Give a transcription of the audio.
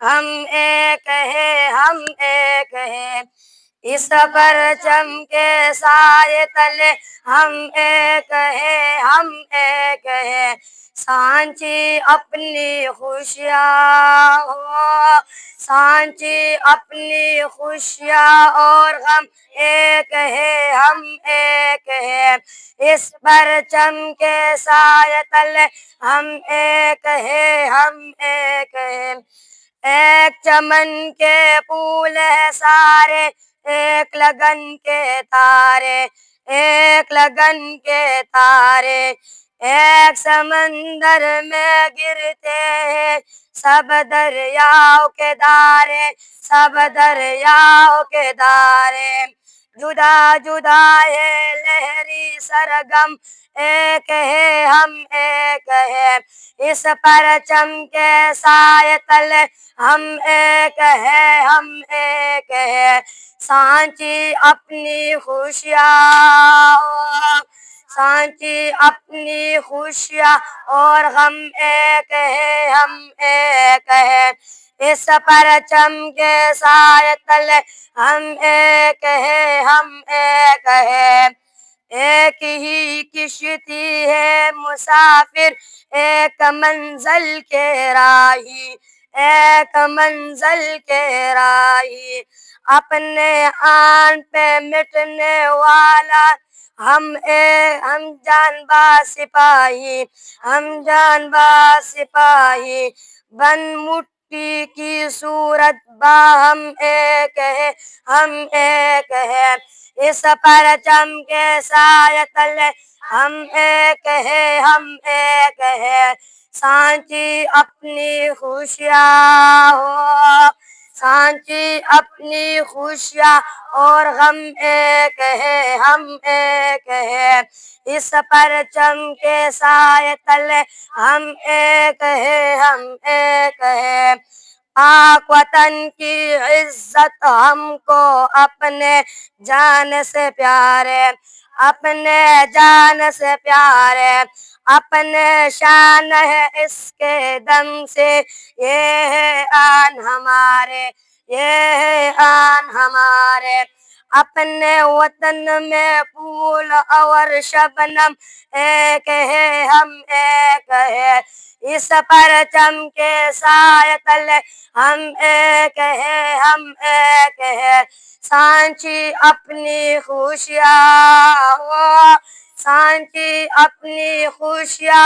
ہم ایک ہیں، ہم ایک ہیں، اس پرچم کے سائے تلے ہم ایک ہیں، ہم ایک ہیں، سانچی اپنی خوشیاں ہو، سانچی اپنی خوشیاں اور غم ایک ہے، ہم ایک ہیں، اس پرچم کے سائے تلے ہم ایک ہیں، ہم ایک ہیں، ایک چمن کے پھول ہے سارے، ایک لگن کے تارے، ایک لگن کے تارے، ایک سمندر میں گرتے ہیں سب دریاؤں کے دارے، سب دریاؤں کے دارے، جدا جدا ہے لہری سرگم، ایک ہے ہم ایک ہے، اس پرچم کے سائے تلے ہم ایک ہے، ہم ایک ہے، سانچی اپنی خوشیاں، سانچی اپنی خوشیاں اور غم ایک ہے، ہم ایک ہے، اس پرچم کے سائے تلے ہم ایک ہے، ہم ایک ہے، ایک ہی کشتی ہے مسافر، ایک منزل کے راہی، ایک منزل کے راہی، اپنے آن پہ مٹنے والا، ہم جانباز سپاہی، ہم جانباز سپاہی، بن مٹی کی صورت باہم ایک ہے، ہم ایک ہے، اس پرچم کے سائے تلے ہم ایک ہے، ہم ایک ہے، سانچی اپنی خوشیاں ہو، سانچی اپنی خوشیاں اور غم ایک ہے، ہم ایک ہے، اس پرچم کے سائے تلے ہم ایک ہے، ہم ایک ہے، پاک وطن کی عزت ہم کو اپنے جان سے پیار ہے، اپنے جان سے پیار ہے، اپنے شان ہے اس کے دم سے، یہ ہے آن ہمارے، یہ ہے آن ہمارے، اپنے وطن میں پھول اور شبنم ایک ہے، ہم ایک ہے، اس پرچم کے سائے تلے ہم ایک ہے، ہم ایک ہے، سانچی اپنی خوشیاں ہو، سانچی اپنی خوشیاں